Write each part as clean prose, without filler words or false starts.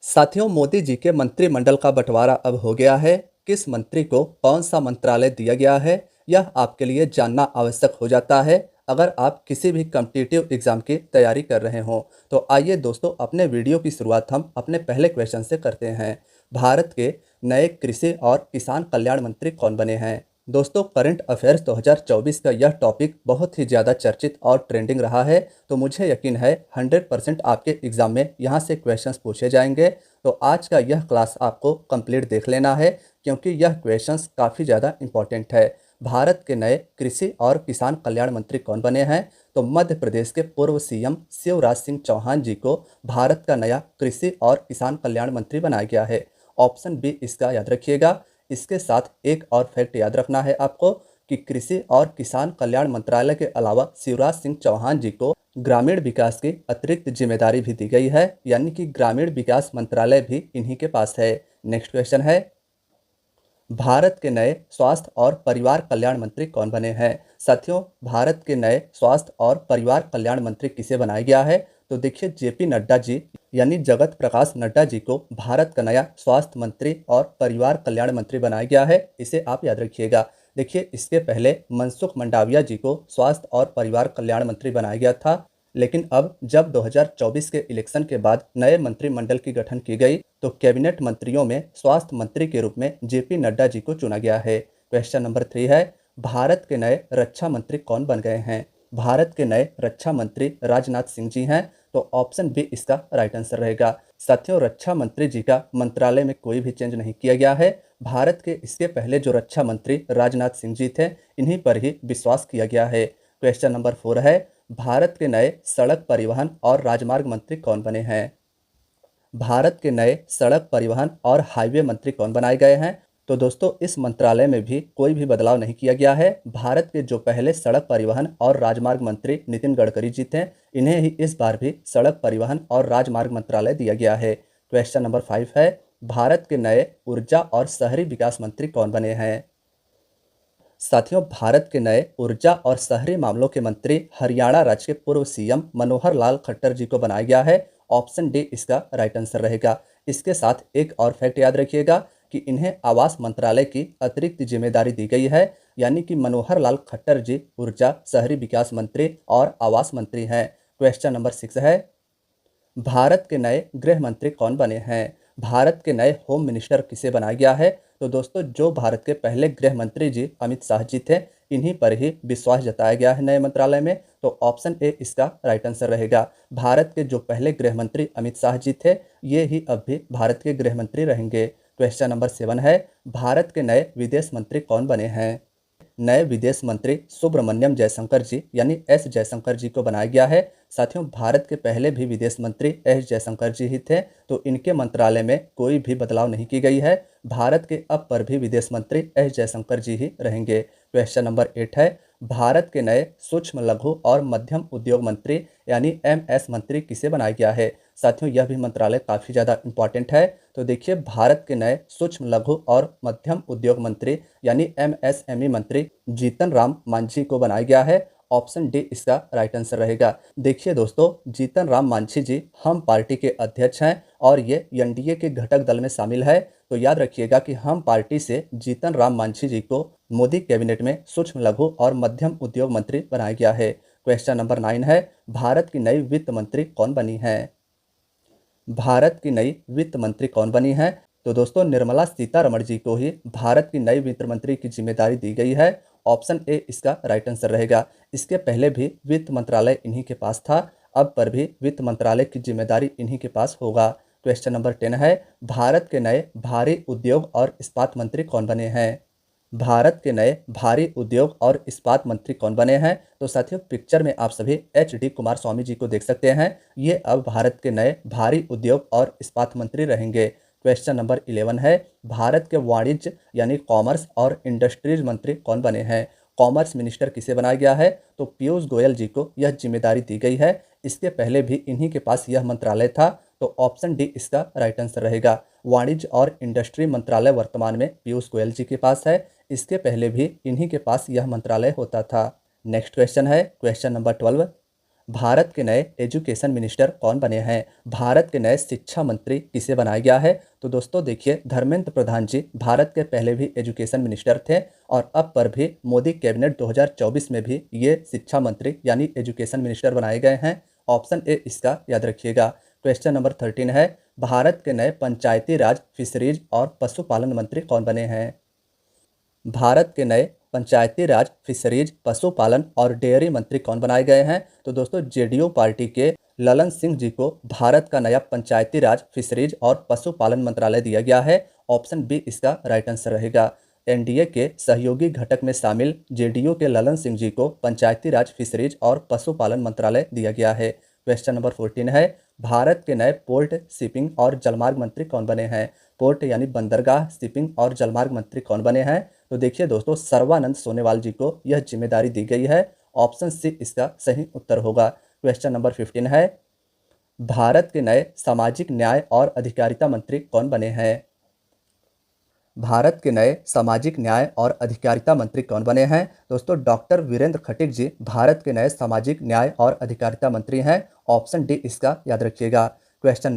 साथियों, मोदी जी के मंत्रिमंडल का बंटवारा अब हो गया है। किस मंत्री को कौन सा मंत्रालय दिया गया है, यह आपके लिए जानना आवश्यक हो जाता है अगर आप किसी भी कॉम्पिटिटिव एग्जाम की तैयारी कर रहे हों। तो आइए दोस्तों, अपने वीडियो की शुरुआत हम अपने पहले क्वेश्चन से करते हैं। भारत के नए कृषि और किसान कल्याण मंत्री कौन बने हैं? दोस्तों, करंट अफेयर्स 2024 का यह टॉपिक बहुत ही ज़्यादा चर्चित और ट्रेंडिंग रहा है, तो मुझे यकीन है 100% आपके एग्ज़ाम में यहाँ से क्वेश्चंस पूछे जाएंगे। तो आज का यह क्लास आपको कंप्लीट देख लेना है, क्योंकि यह क्वेश्चंस काफ़ी ज़्यादा इंपॉर्टेंट है। भारत के नए कृषि और किसान कल्याण मंत्री कौन बने हैं? तो मध्य प्रदेश के पूर्व सीएम शिवराज सिंह चौहान जी को भारत का नया कृषि और किसान कल्याण मंत्री बनाया गया है। ऑप्शन बी इसका याद रखिएगा। इसके साथ एक और फैक्ट याद रखना है आपको कि कृषि और किसान कल्याण मंत्रालय के अलावा शिवराज सिंह चौहान जी को ग्रामीण विकास की अतिरिक्त जिम्मेदारी भी दी गई है, यानी कि ग्रामीण विकास मंत्रालय भी इन्हीं के पास है। नेक्स्ट क्वेश्चन है, भारत के नए स्वास्थ्य और परिवार कल्याण मंत्री कौन बने हैं? साथियों, भारत के नए स्वास्थ्य और परिवार कल्याण मंत्री किसे बनाया गया है? तो देखिए, जेपी नड्डा जी यानी जगत प्रकाश नड्डा जी को भारत का नया स्वास्थ्य मंत्री और परिवार कल्याण मंत्री बनाया गया है। इसे आप याद रखिएगा। देखिए, इसके पहले मनसुख मंडाविया जी को स्वास्थ्य और परिवार कल्याण मंत्री बनाया गया था, लेकिन अब जब 2024 के इलेक्शन के बाद नए मंत्रिमंडल की गठन की गई, तो कैबिनेट मंत्रियों में स्वास्थ्य मंत्री के रूप में जेपी नड्डा जी को चुना गया है। क्वेश्चन नंबर 3 है, भारत के नए रक्षा मंत्री कौन बन गए हैं? भारत के नए रक्षा मंत्री राजनाथ सिंह जी हैं। तो ऑप्शन बी इसका राइट आंसर रहेगा। साथियों, रक्षा मंत्री जी का मंत्रालय में कोई भी चेंज नहीं किया गया है। भारत के इसके पहले जो रक्षा मंत्री राजनाथ सिंह जी थे, इन्हीं पर ही विश्वास किया गया है। क्वेश्चन नंबर 4 है, भारत के नए सड़क परिवहन और राजमार्ग मंत्री कौन बने हैं? भारत के नए सड़क परिवहन और हाईवे मंत्री कौन बनाए गए हैं? तो दोस्तों, इस मंत्रालय में भी कोई भी बदलाव नहीं किया गया है। भारत के जो पहले सड़क परिवहन और राजमार्ग मंत्री नितिन गडकरी जी थे, इन्हें ही इस बार भी सड़क परिवहन और राजमार्ग मंत्रालय दिया गया है। क्वेश्चन नंबर 5 है, भारत के नए ऊर्जा और शहरी विकास मंत्री कौन बने हैं? साथियों, भारत के नए ऊर्जा और शहरी मामलों के मंत्री हरियाणा राज्य के पूर्व सीएम मनोहर लाल खट्टर जी को बनाया गया है। ऑप्शन डी इसका राइट आंसर रहेगा। इसके साथ एक और फैक्ट याद रखिएगा कि इन्हें आवास मंत्रालय की अतिरिक्त जिम्मेदारी दी गई है, यानी कि मनोहर लाल खट्टर जी ऊर्जा, शहरी विकास मंत्री और आवास मंत्री हैं। क्वेश्चन नंबर 6 है, भारत के नए गृह मंत्री कौन बने हैं? भारत के नए होम मिनिस्टर किसे बनाया गया है? तो दोस्तों, जो भारत के पहले गृह मंत्री जी अमित शाह जी थे, इन्हीं पर ही विश्वास जताया गया है नए मंत्रालय में। तो ऑप्शन ए इसका राइट आंसर रहेगा। भारत के जो पहले गृह मंत्री अमित शाह जी थे, ये ही अब भी भारत के गृह मंत्री रहेंगे। क्वेश्चन नंबर 7 है, भारत के नए विदेश मंत्री कौन बने हैं? नए विदेश मंत्री सुब्रमण्यम जयशंकर जी यानी एस जयशंकर जी को बनाया गया है। साथियों, भारत के पहले भी विदेश मंत्री एस जयशंकर जी ही थे, तो इनके मंत्रालय में कोई भी बदलाव नहीं की गई है। भारत के अब पर भी विदेश मंत्री एस जयशंकर जी ही रहेंगे। क्वेश्चन नंबर 8 है, भारत के नए सूक्ष्म लघु और मध्यम उद्योग मंत्री यानी एमएस मंत्री किसे बनाया गया है? साथियों, यह भी मंत्रालय काफ़ी ज़्यादा इंपॉर्टेंट है। तो देखिए, भारत के नए सूक्ष्म लघु और मध्यम उद्योग मंत्री यानी एमएसएमई मंत्री जीतन राम मांझी को बनाया गया है। ऑप्शन डी इसका राइट आंसर रहेगा। देखिए दोस्तों, जीतन राम मांझी जी हम पार्टी के अध्यक्ष हैं और ये एनडीए के घटक दल में शामिल है। तो याद रखिएगा कि हम पार्टी से जीतन राम मांझी जी को मोदी कैबिनेट में सूक्ष्म लघु और मध्यम उद्योग मंत्री बनाया गया है। क्वेश्चन नंबर 9 है, भारत की नई वित्त मंत्री कौन बनी है? भारत की नई वित्त मंत्री कौन बनी है? तो दोस्तों, निर्मला सीतारमण जी को ही भारत की नई वित्त मंत्री की जिम्मेदारी दी गई है। ऑप्शन ए इसका राइट आंसर रहेगा। इसके पहले भी वित्त मंत्रालय इन्हीं के पास था, अब पर भी वित्त मंत्रालय की जिम्मेदारी इन्हीं के पास होगा। क्वेश्चन नंबर 10 है, भारत के नए भारी उद्योग और इस्पात मंत्री कौन बने हैं? भारत के नए भारी उद्योग और इस्पात मंत्री कौन बने हैं? तो साथियों, पिक्चर में आप सभी एच.डी. कुमार स्वामी जी को देख सकते हैं। ये अब भारत के नए भारी उद्योग और इस्पात मंत्री रहेंगे। क्वेश्चन नंबर 11 है, भारत के वाणिज्य यानी कॉमर्स और इंडस्ट्रीज मंत्री कौन बने हैं? कॉमर्स मिनिस्टर किसे बनाया गया है? तो पीयूष गोयल जी को यह जिम्मेदारी दी गई है। इसके पहले भी इन्हीं के पास यह मंत्रालय था। तो ऑप्शन डी इसका राइट आंसर रहेगा। वाणिज्य और इंडस्ट्री मंत्रालय वर्तमान में पीयूष गोयल जी के पास है। इसके पहले भी इन्हीं के पास यह मंत्रालय होता था। नेक्स्ट क्वेश्चन है, क्वेश्चन नंबर 12, भारत के नए एजुकेशन मिनिस्टर कौन बने हैं? भारत के नए शिक्षा मंत्री किसे बनाया गया है? तो दोस्तों देखिए, धर्मेंद्र प्रधान जी भारत के पहले भी एजुकेशन मिनिस्टर थे और अब पर भी मोदी कैबिनेट 2024 में भी ये शिक्षा मंत्री यानी एजुकेशन मिनिस्टर बनाए गए हैं। ऑप्शन ए इसका याद रखिएगा। क्वेश्चन नंबर 13 है, भारत के नए पंचायती राज, फिशरीज और पशुपालन मंत्री कौन बने हैं? भारत के नए पंचायती राज, फिशरीज, पशुपालन और डेयरी मंत्री कौन बनाए गए हैं? तो दोस्तों जेडीयू पार्टी के ललन सिंह जी को भारत का नया पंचायती राज, फिशरीज और पशुपालन मंत्रालय दिया गया है। ऑप्शन बी इसका राइट आंसर रहेगा। एनडीए के सहयोगी घटक में शामिल जेडीयू के ललन सिंह जी को पंचायती राज, फिशरीज और पशुपालन मंत्रालय दिया गया है। क्वेश्चन नंबर 14 है, भारत के नए पोर्ट, शिपिंग और जलमार्ग मंत्री कौन बने हैं? पोर्ट यानी बंदरगाह, शिपिंग और जलमार्ग मंत्री कौन बने हैं? तो देखिए दोस्तों, सर्बानंद सोनोवाल जी को यह जिम्मेदारी दी गई है। ऑप्शन सी इसका सही उत्तर होगा। क्वेश्चन नंबर 15 है, भारत के नए सामाजिक न्याय और अधिकारिता मंत्री कौन बने हैं? भारत के नए सामाजिक न्याय और अधिकारिता मंत्री कौन बने हैं? दोस्तों डॉक्टर वीरेंद्र खटीक जी भारत के नए सामाजिक न्याय और अधिकारिता मंत्री हैं। ऑप्शन डी इसका याद रखिएगा। क्वेश्चन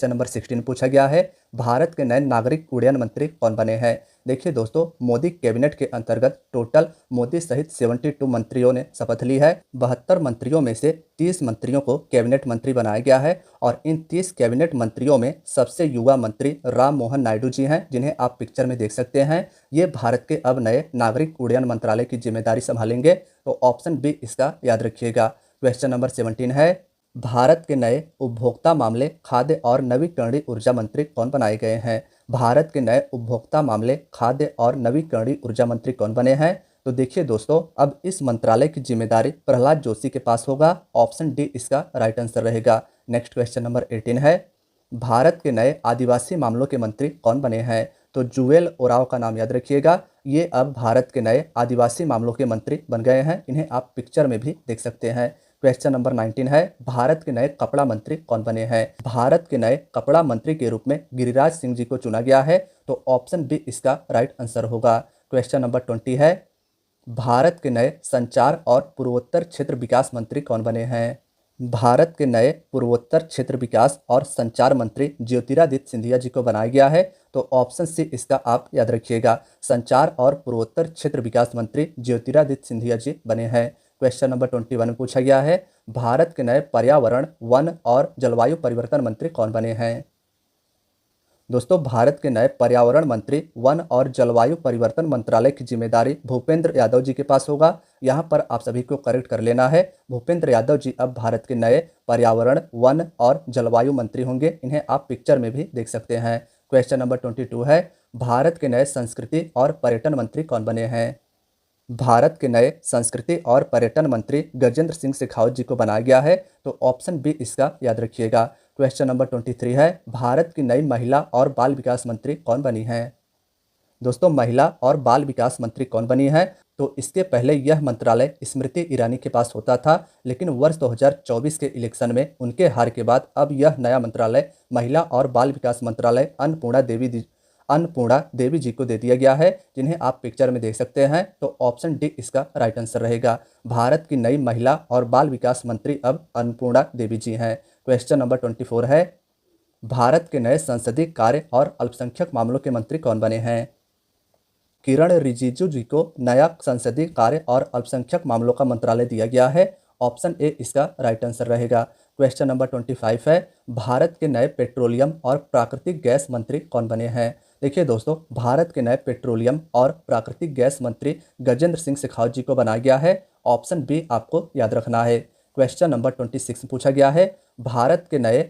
नंबर 16 पूछा गया है, भारत के नए नागरिक उड्डयन मंत्री कौन बने हैं? देखिए दोस्तों, मोदी कैबिनेट के अंतर्गत टोटल मोदी सहित 72 मंत्रियों ने शपथ ली है। 72 मंत्रियों में से 30 मंत्रियों को कैबिनेट मंत्री बनाया गया है और इन 30 कैबिनेट मंत्रियों में सबसे युवा मंत्री राम मोहन नायडू जी हैं, जिन्हें आप पिक्चर में देख सकते हैं। ये भारत के अब नए नागरिक उड्डयन मंत्रालय की जिम्मेदारी संभालेंगे। तो ऑप्शन बी इसका याद रखिएगा। क्वेश्चन नंबर 17 है, भारत के नए उपभोक्ता मामले, खाद्य और नवीकरणीय ऊर्जा मंत्री कौन बनाए गए हैं? भारत के नए उपभोक्ता मामले, खाद्य और नवीकरणीय ऊर्जा मंत्री कौन बने हैं? तो देखिए दोस्तों, अब इस मंत्रालय की जिम्मेदारी प्रहलाद जोशी के पास होगा। ऑप्शन डी इसका राइट आंसर रहेगा। नेक्स्ट क्वेश्चन नंबर 18 है, भारत के नए आदिवासी मामलों के मंत्री कौन बने हैं? तो जुएल ओराव का नाम याद रखिएगा। ये अब भारत के नए आदिवासी मामलों के मंत्री बन गए हैं। इन्हें आप पिक्चर में भी देख सकते हैं। क्वेश्चन नंबर 19 है, भारत के नए कपड़ा मंत्री कौन बने हैं? भारत के नए कपड़ा मंत्री के रूप में गिरिराज सिंह जी को चुना गया है। तो ऑप्शन बी इसका राइट आंसर होगा। क्वेश्चन नंबर 20 है, भारत के नए संचार और पूर्वोत्तर क्षेत्र विकास मंत्री कौन बने हैं? भारत के नए पूर्वोत्तर क्षेत्र विकास और संचार मंत्री ज्योतिरादित्य सिंधिया जी को बनाया गया है। तो ऑप्शन सी इसका आप याद रखिएगा। संचार और पूर्वोत्तर क्षेत्र विकास मंत्री ज्योतिरादित्य सिंधिया जी बने हैं। क्वेश्चन नंबर 21 में पूछा गया है, भारत के नए पर्यावरण, वन और जलवायु परिवर्तन मंत्री कौन बने हैं? दोस्तों भारत के नए पर्यावरण मंत्री, वन और जलवायु परिवर्तन मंत्रालय की जिम्मेदारी भूपेंद्र यादव जी के पास होगा। यहाँ पर आप सभी को करेक्ट कर लेना है। भूपेंद्र यादव जी अब भारत के नए पर्यावरण, वन और जलवायु मंत्री होंगे। इन्हें आप पिक्चर में भी देख सकते हैं। क्वेश्चन नंबर 22 है, भारत के नए संस्कृति और पर्यटन मंत्री कौन बने हैं? भारत के नए संस्कृति और पर्यटन मंत्री गजेंद्र सिंह शेखावत जी को बनाया गया है। तो ऑप्शन बी इसका याद रखिएगा। क्वेश्चन नंबर 23 है, भारत की नई महिला और बाल विकास मंत्री कौन बनी है? दोस्तों महिला और बाल विकास मंत्री कौन बनी है? तो इसके पहले यह मंत्रालय स्मृति ईरानी के पास होता था, लेकिन वर्ष 2024 के इलेक्शन में उनके हार के बाद अब यह नया मंत्रालय महिला और बाल विकास मंत्रालय अन्नपूर्णा देवी जी को दे दिया गया है, जिन्हें आप पिक्चर में देख सकते हैं। तो ऑप्शन डी इसका राइट आंसर रहेगा। भारत की नई महिला और बाल विकास मंत्री अब अन्नपूर्णा देवी जी हैं। क्वेश्चन नंबर 24 है, भारत के नए संसदीय कार्य और अल्पसंख्यक मामलों के मंत्री कौन बने हैं? किरण रिजिजू जी को नया संसदीय कार्य और अल्पसंख्यक मामलों का मंत्रालय दिया गया है। ऑप्शन ए इसका राइट आंसर रहेगा। क्वेश्चन नंबर 25 है, भारत के नए पेट्रोलियम और प्राकृतिक गैस मंत्री कौन बने हैं? देखिए दोस्तों, भारत के नए पेट्रोलियम और प्राकृतिक गैस मंत्री गजेंद्र सिंह शेखावत जी को बनाया गया है। ऑप्शन बी आपको याद रखना है। क्वेश्चन नंबर 26 पूछा गया है, भारत के नए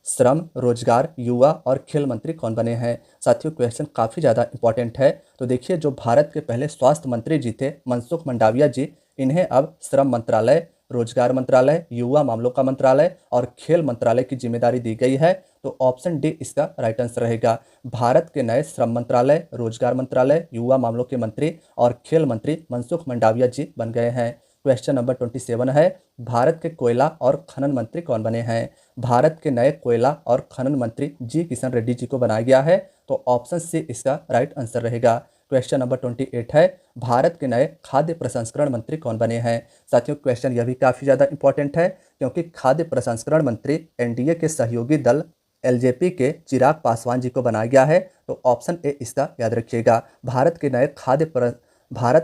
श्रम, रोजगार, युवा और खेल मंत्री कौन बने हैं? साथियों क्वेश्चन काफ़ी ज़्यादा इंपॉर्टेंट है। तो देखिए, जो भारत के पहले स्वास्थ्य मंत्री जी थे मनसुख मंडाविया जी, इन्हें अब श्रम मंत्रालय, रोजगार मंत्रालय, युवा मामलों का मंत्रालय और खेल मंत्रालय की जिम्मेदारी दी गई है। तो ऑप्शन डी इसका राइट आंसर रहेगा। भारत के नए श्रम मंत्रालय, रोजगार मंत्रालय, युवा मामलों के मंत्री और खेल मंत्री मनसुख मंडाविया जी बन गए हैं। क्वेश्चन नंबर 27 है, भारत के कोयला और खनन मंत्री कौन बने हैं? भारत के नए कोयला और खनन मंत्री जी किशन रेड्डी जी को बनाया गया है। तो ऑप्शन सी इसका राइट आंसर रहेगा। क्वेश्चन नंबर 28 है, भारत के नए खाद्य प्रसंस्करण मंत्री कौन बने हैं। साथियों क्वेश्चन यह भी काफ़ी ज़्यादा इंपॉर्टेंट है, क्योंकि खाद्य प्रसंस्करण मंत्री एनडीए के सहयोगी दल एलजेपी के चिराग पासवान जी को बनाया गया है। तो ऑप्शन ए इसका याद रखिएगा। भारत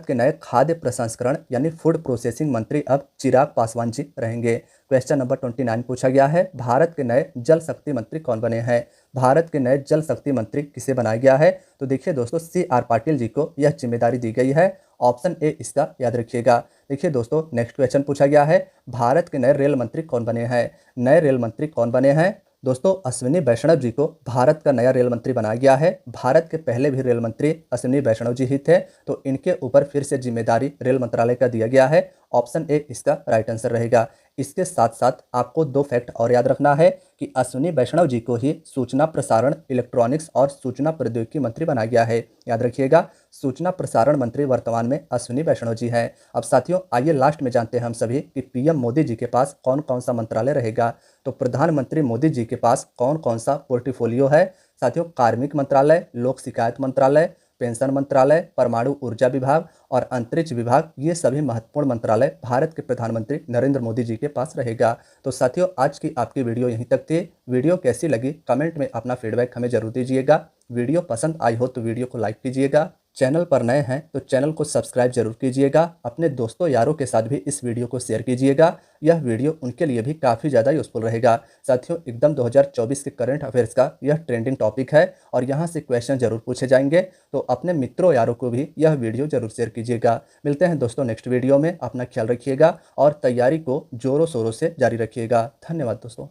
के नए खाद्य प्रसंस्करण यानी फूड प्रोसेसिंग मंत्री अब चिराग पासवान जी रहेंगे। क्वेश्चन नंबर 29 पूछा गया है, भारत के नए जल शक्ति मंत्री कौन बने हैं। भारत के नए जल शक्ति मंत्री किसे बनाया गया है। तो देखिए दोस्तों, CR पाटिल जी को यह जिम्मेदारी दी गई है। ऑप्शन ए इसका याद रखिएगा। देखिए दोस्तों, नेक्स्ट क्वेश्चन पूछा गया है, भारत के नए रेल मंत्री कौन बने हैं। नए रेल मंत्री कौन बने हैं। दोस्तों, अश्विनी वैष्णव जी को भारत का नया रेल मंत्री बनाया गया है। भारत के पहले भी रेल मंत्री अश्विनी वैष्णव जी ही थे, तो इनके ऊपर फिर से जिम्मेदारी रेल मंत्रालय का दिया गया है। ऑप्शन ए इसका राइट आंसर रहेगा। इसके साथ साथ आपको 2 फैक्ट और याद रखना है कि अश्विनी वैष्णव जी को ही सूचना प्रसारण, इलेक्ट्रॉनिक्स और सूचना प्रौद्योगिकी मंत्री बनाया गया है। याद रखिएगा, सूचना प्रसारण मंत्री वर्तमान में अश्विनी वैष्णव जी हैं। अब साथियों, आइए लास्ट में जानते हैं हम सभी कि पीएम मोदी जी के पास कौन कौन सा मंत्रालय रहेगा। तो प्रधानमंत्री मोदी जी के पास कौन कौन सा पोर्टफोलियो है। साथियों, कार्मिक मंत्रालय, लोक शिकायत मंत्रालय, पेंशन मंत्रालय, परमाणु ऊर्जा विभाग और अंतरिक्ष विभाग, ये सभी महत्वपूर्ण मंत्रालय भारत के प्रधानमंत्री नरेंद्र मोदी जी के पास रहेगा। तो साथियों, आज की आपकी वीडियो यहीं तक थी। वीडियो कैसी लगी कमेंट में अपना फीडबैक हमें जरूर दीजिएगा। वीडियो पसंद आई हो तो वीडियो को लाइक कीजिएगा। चैनल पर नए हैं तो चैनल को सब्सक्राइब जरूर कीजिएगा। अपने दोस्तों यारों के साथ भी इस वीडियो को शेयर कीजिएगा। यह वीडियो उनके लिए भी काफ़ी ज़्यादा यूजफुल रहेगा। साथियों, एकदम 2024 के करंट अफेयर्स का यह ट्रेंडिंग टॉपिक है और यहाँ से क्वेश्चन जरूर पूछे जाएंगे। तो अपने मित्रों यारों को भी यह वीडियो जरूर शेयर कीजिएगा। मिलते हैं दोस्तों नेक्स्ट वीडियो में। अपना ख्याल रखिएगा और तैयारी को जोरों शोरों से जारी रखिएगा। धन्यवाद दोस्तों।